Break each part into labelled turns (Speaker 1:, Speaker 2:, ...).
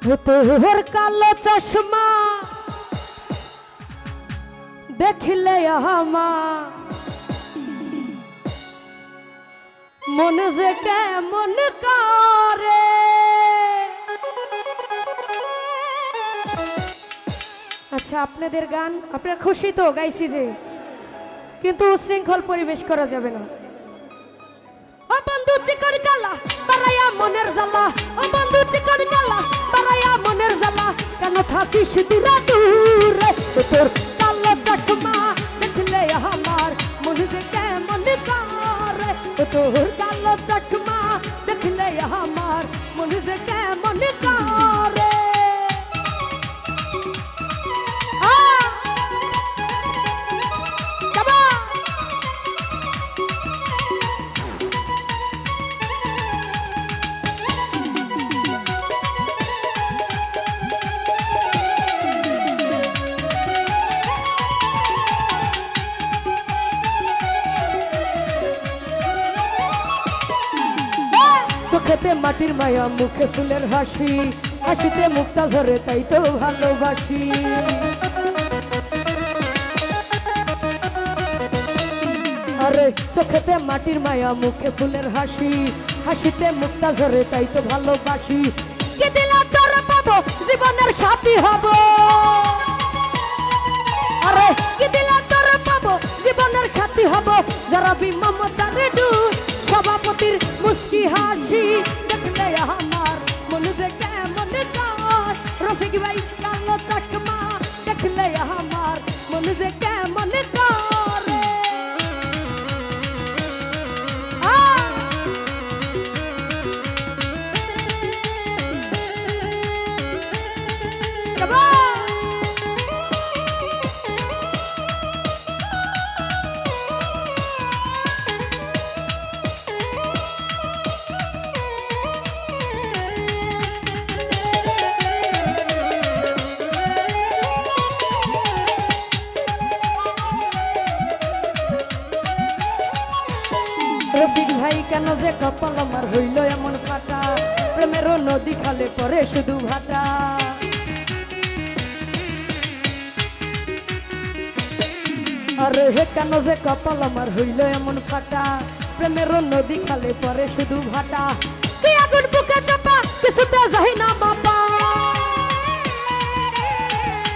Speaker 1: তোর কালো চশমা দেখলে আমার মনে যে কেমন করে। আচ্ছা, আপনাদের গান আপনার খুশি তো গাইছি যে, কিন্তু উশৃঙ্খল পরিবেশ করা যাবে না। ও বন্ধু চিকন কালা বারায়া মনের জ্বালা, ও বন্ধু চিকন কালা বারায়া মনের জ্বালা, কেন থাকিস দূরে দূরে। তোর কালো চশমা দেখলে আমার মনে যে কেমন করে। তোর কালো চশমা দেখলে আমার মনে যে কেমন করে। চোখেতে মাটির মায়া মুখে ফুলের হাসি, হাসিতে মুক্তা ঝরে তাই তো ভালোবাসি। আরে চোখেতে মাটির মায়া মুখে ফুলের হাসি, হাসিতে মুক্তা ঝরে তাই তো ভালোবাসি। কি দিলা তোর পাবো জীবনের সাথী হব, আরে কি দিলা তোর পাবো জীবনের সাথী হব। যারা মমতার ডুব সভাপতির মুস্কি হাসি দেখলে আমার মনে যে কেমন করে। রফিক ভাই কালো চশমা দেখলে আমার মনে যে কেমন করে। রফিক ভাই কেন যে কপাল আমার হইল এমন ফাটা, প্রেমের নদী খালে পরে শুধু ভাটা। আরে হে কেন যে কপাল আমার হইল এমন ফাটা, প্রেমের নদী খালে পরে শুধু ভাটা। কি আগুন বুকে চাপা কিছুতে যাই না বাবা,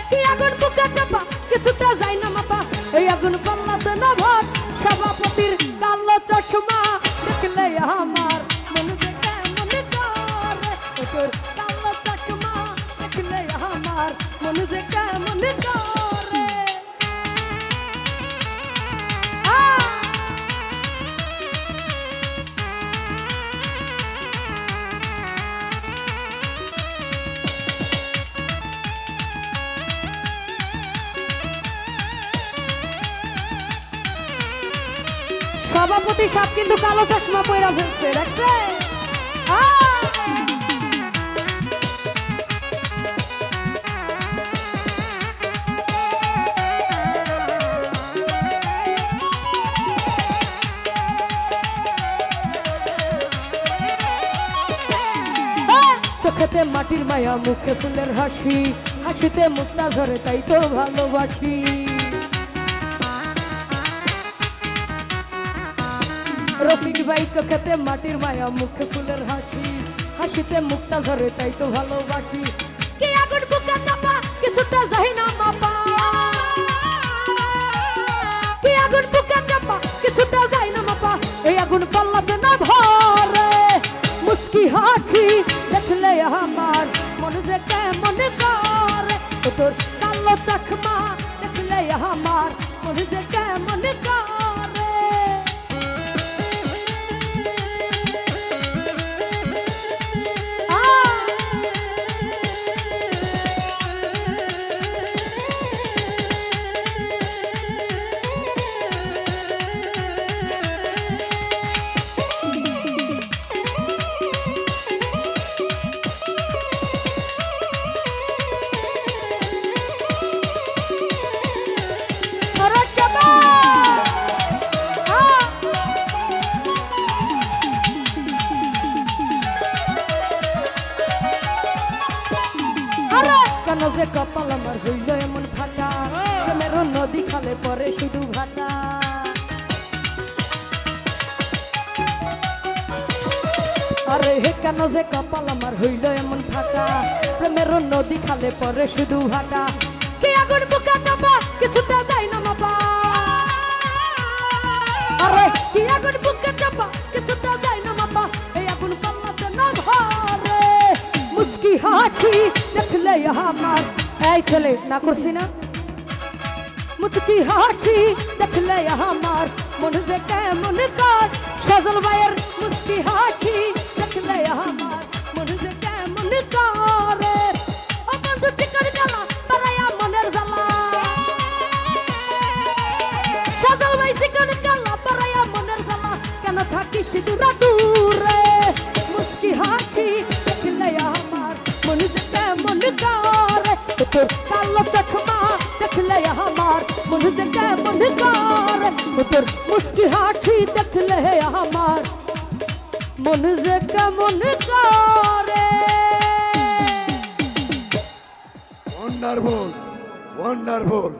Speaker 1: কি আগুন বুকে চাপা কিছুতে যাই না বাবা। এই আগুন পাল্লাতে না ভাত সভাপতির কালো চশমা দেখলে আমার মনে যে কেমন করে। তোর কালো চশমা দেখলে আমার মনে যে কেমন করে। সভাপতি সাহেব কিন্তু কালো চশমা পয়রা ফেলছে, দেখছে? চোখেতে মাটির মায়া মুখে ফুলের হাসি, হাসিতে মুক্তা ঝরে তাই তো ভালোবাসি। রফিক ভাই চোখেতে মাটির মায়া মুখে ফুলের হাসি, হাসিতে মুক্তা ঝরে তাই তো ভালোবাসি। কি আগুন বুকে চাপা কিছুতে যাই না মাপা, কি আগুন বুকে চাপা কিছুতে যাই না মাপা। এই আগুন পাল্লাতে না ভরে মুস্কি হাসি দেখলে আমার মনে যে কেমন করে। তোর কালো চশমা দেখলে আমার মনে যে কেমন করে। কেন যে কপাল আমার হইল এমন ফাটা প্রেমের নদী খালে পরে শুধু ভাটা আরে হে কেন যে কপাল আমার হইল এমন ফাটা প্রেমের নদী খালে পরে শুধু ভাটা কি আগুন বুকে চাপা কিছুটা যাই না মাপা আরে কি আগুন বুকে চাপা কিছুটা যাই না মাপা এই আগুন পাল্লাতে না ধরে মুস্কি হাসি দেখলে আমার এই ছেলে না করছি না মুস্কি হাসি দেখলে আমার মন যে কেমন কাজ সজল ভাইয়ের মুস্কি হাসি দেখলে আমার মন যে কেমন করে ও বন্ধু চিকন জ্বালা বাড়াইয়া মনের জ্বালা সজল ভাই চিকন জ্বালা বাড়াইয়া মনের জ্বালা কেন থাকিস দূরে দূরে মুস্কি হাসি দেখলে আমার মন যে কেমন করে তোর কালো চশমা দেখলে আমার মন যে কেমন করে তোর মুস্কি হাসি দেখলে আমার মন যে কেমন করে
Speaker 2: ওয়ান্ডারফুল ওয়ান্ডারফুল